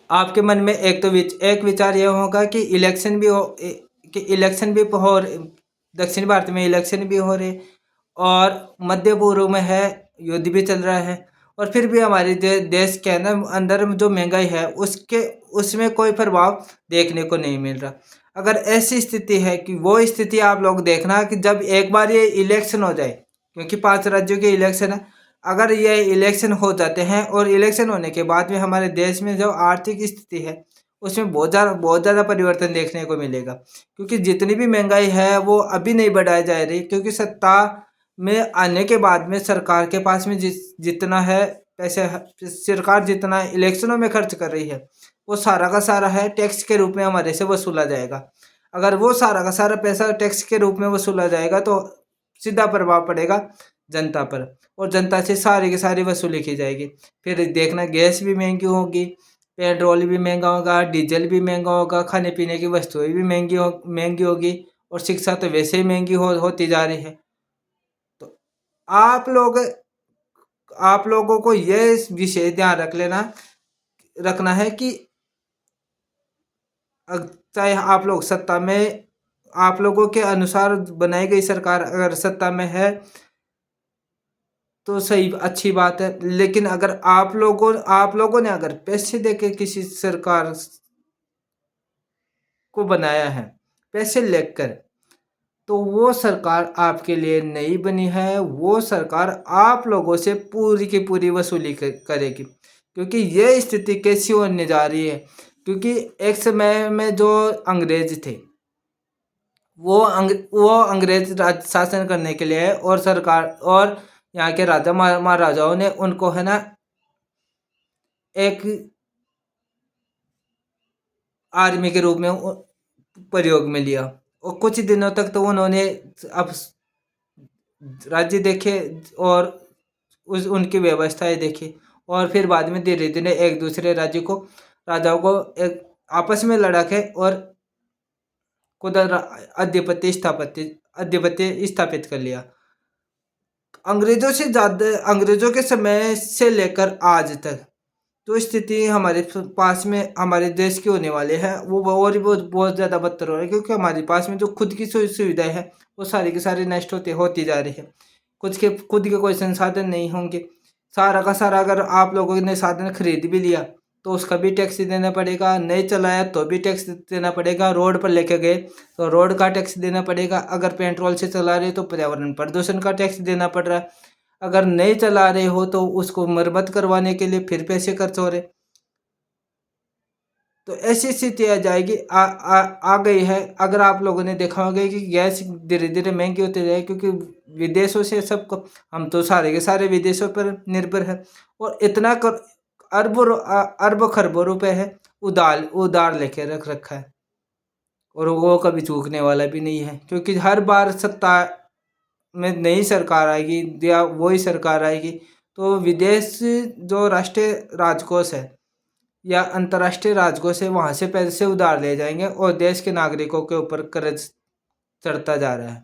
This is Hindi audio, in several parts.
आपके मन में एक विचार ये होगा कि इलेक्शन भी हो दक्षिण भारत में इलेक्शन भी हो रहे और मध्य पूर्व में है, युद्ध भी चल रहा है और फिर भी हमारे देश के अंदर जो महंगाई है उसमें कोई प्रभाव देखने को नहीं मिल रहा। अगर ऐसी स्थिति है कि वो स्थिति आप लोग देखना कि जब एक बार ये इलेक्शन हो जाए, क्योंकि 5 राज्यों के इलेक्शन है, अगर ये इलेक्शन हो जाते हैं और इलेक्शन होने के बाद में हमारे देश में जो आर्थिक स्थिति है उसमें बहुत ज़्यादा परिवर्तन देखने को मिलेगा। क्योंकि जितनी भी महंगाई है वो अभी नहीं बढ़ाई जा रही, क्योंकि सत्ता में आने के बाद में सरकार के पास में जितना है पैसे, सरकार जितना इलेक्शनों में खर्च कर रही है वो सारा का सारा है टैक्स के रूप में हमारे से वसूला जाएगा। अगर वो सारा का सारा पैसा टैक्स के रूप में वसूला जाएगा तो सीधा प्रभाव पड़ेगा जनता पर और जनता से सारी की सारी वसूली की जाएगी। फिर देखना गैस भी महंगी होगी, पेट्रोल भी महंगा होगा, डीजल भी महंगा होगा, खाने पीने की वस्तुएं भी महंगी होगी और शिक्षा तो वैसे ही महंगी होती जा रही है। तो आप लोग आप लोगों को यह विषय ध्यान रखना है कि चाहे आप लोग सत्ता में, आप लोगों के अनुसार बनाई गई सरकार अगर सत्ता में है तो सही अच्छी बात है, लेकिन अगर आप लोगों ने अगर पैसे देके किसी सरकार को बनाया है पैसे लेकर, तो वो सरकार आपके लिए नहीं बनी है, वो सरकार आप लोगों से पूरी की पूरी वसूली करेगी। क्योंकि ये स्थिति कैसी होने जा रही है, क्योंकि एक समय में जो अंग्रेज थे वो अंग्रेज राज शासन करने के लिए और सरकार और यहाँ के राजा महाराजाओं ने उनको है ना एक आर्मी के रूप में प्रयोग में लिया और कुछ दिनों तक तो उन्होंने अब राज्य देखे और उनकी व्यवस्थाएं देखी और फिर बाद में धीरे धीरे एक दूसरे राजाओं को एक आपस में लड़ा के और खुद आधिपत्य स्थापित कर लिया। अंग्रेजों के समय से लेकर आज तक जो स्थिति हमारे पास में हमारे देश की होने वाले है वो और भी बहुत ज़्यादा बदतर हो रहा है, क्योंकि हमारे पास में जो खुद की सुविधाएं है वो सारी की सारी नष्ट होती जा रही है। खुद के कोई संसाधन नहीं होंगे, सारा का सारा अगर आप लोगों ने साधन खरीद भी लिया तो उसका भी टैक्स देना पड़ेगा, नहीं चलाया तो भी टैक्स देना पड़ेगा, रोड पर लेके गए तो रोड का टैक्स देना पड़ेगा, अगर पेट्रोल से चला रहे तो पर्यावरण प्रदूषण का टैक्स देना पड़ रहा है, अगर नहीं चला रहे हो तो उसको मरम्मत करवाने के लिए फिर पैसे खर्च हो रहे। तो ऐसी स्थिति आ जाएगी आ गई है। अगर आप लोगों ने देखा होगा कि गैस धीरे धीरे महंगी होती जाएगी, क्योंकि विदेशों से सबको, हम तो सारे के सारे विदेशों पर निर्भर है और इतना अरबों खरबों रुपए है उधार लेके रख रखा है और वो कभी चूकने वाला भी नहीं है, क्योंकि हर बार सत्ता में नई सरकार आएगी या वही सरकार आएगी तो विदेश जो राष्ट्रीय राजकोष है या अंतर्राष्ट्रीय राजकोष से वहाँ से पैसे उधार ले जाएंगे और देश के नागरिकों के ऊपर कर्ज चढ़ता जा रहा है।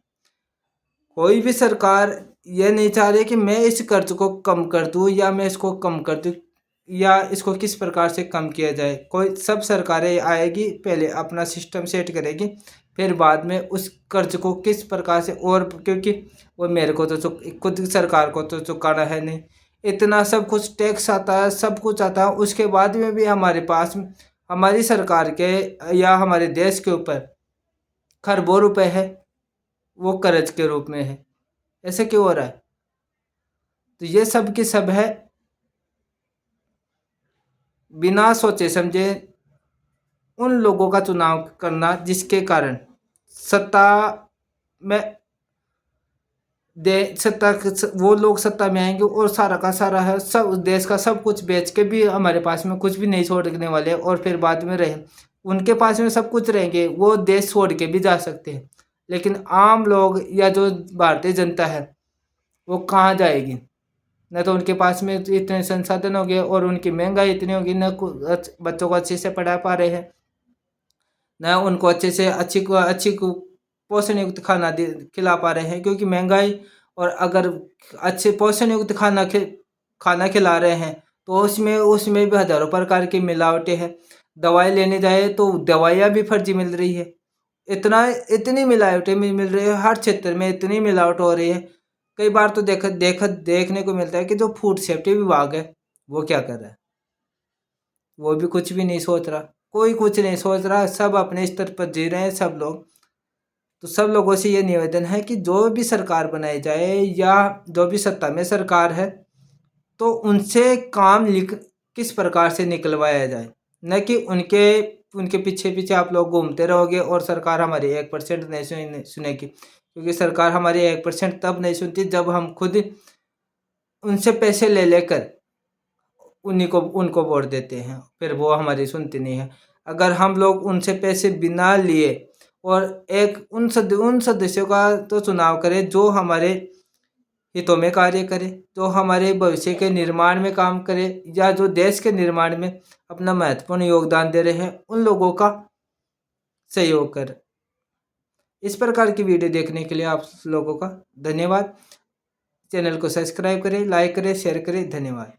कोई भी सरकार ये नहीं चाह रही कि मैं इस कर्ज को कम कर दूं या मैं इसको कम कर दूं या इसको किस प्रकार से कम किया जाए। सब सरकारें आएगी पहले अपना सिस्टम सेट करेगी, फिर बाद में उस कर्ज को किस प्रकार से, और क्योंकि वो मेरे को तो खुद सरकार को तो चुकाना है नहीं, इतना सब कुछ टैक्स आता है, सब कुछ आता है, उसके बाद में भी हमारे पास हमारी सरकार के या हमारे देश के ऊपर खरबों रुपए है वो कर्ज के रूप में है। ऐसे क्यों हो रहा है? तो ये सब की सब है बिना सोचे समझे उन लोगों का चुनाव करना जिसके कारण सत्ता में वो लोग सत्ता में आएंगे और सारा का सारा है सब देश का सब कुछ बेच के भी हमारे पास में कुछ भी नहीं छोड़ने वाले और फिर बाद में रहे उनके पास में सब कुछ रहेंगे, वो देश छोड़ के भी जा सकते हैं, लेकिन आम लोग या जो भारतीय जनता है वो कहाँ जाएगी? न तो उनके पास में इतने संसाधन हो गए और उनकी महंगाई इतनी होगी, न बच्चों को अच्छे से पढ़ा पा रहे हैं, न उनको अच्छे से अच्छी पोषण युक्त खाना खिला पा रहे हैं, क्योंकि महंगाई। और अगर अच्छे पोषण युक्त खाना खिला रहे हैं तो उसमें उसमें भी हज़ारों प्रकार की मिलावटें हैं। दवाई लेने जाए तो दवाइयाँ भी फर्जी मिल रही है। इतनी मिलावटें मिल रही है, हर क्षेत्र में इतनी मिलावट हो रही है। कई बार तो देखने को मिलता है कि जो फूड सेफ्टी विभाग है वो क्या कर रहा है, वो भी कुछ भी नहीं सोच रहा। कोई कुछ नहीं सोच रहा, सब अपने स्तर पर जी रहे हैं सब लोग। तो सब लोगों से ये निवेदन है कि जो भी सरकार बनाई जाए या जो भी सत्ता में सरकार है, तो उनसे काम किस प्रकार से निकलवाया जाए, न कि उनके उनके पीछे पीछे आप लोग घूमते रहोगे और सरकार हमारी 1% नहीं सुनेगी। क्योंकि सरकार हमारी 1% तब नहीं सुनती जब हम खुद उनसे पैसे ले लेकर उन्हीं को उनको वोट देते हैं, फिर वो हमारी सुनती नहीं है। अगर हम लोग उनसे पैसे बिना लिए और एक उन सदस्यों का तो चुनाव करें जो हमारे हितों में कार्य करे, जो हमारे भविष्य के निर्माण में काम करे, या जो देश के निर्माण में अपना महत्वपूर्ण योगदान दे रहे हैं, उन लोगों का सहयोग कर। इस प्रकार की वीडियो देखने के लिए आप लोगों का धन्यवाद। चैनल को सब्सक्राइब करें, लाइक करें, शेयर करें। धन्यवाद।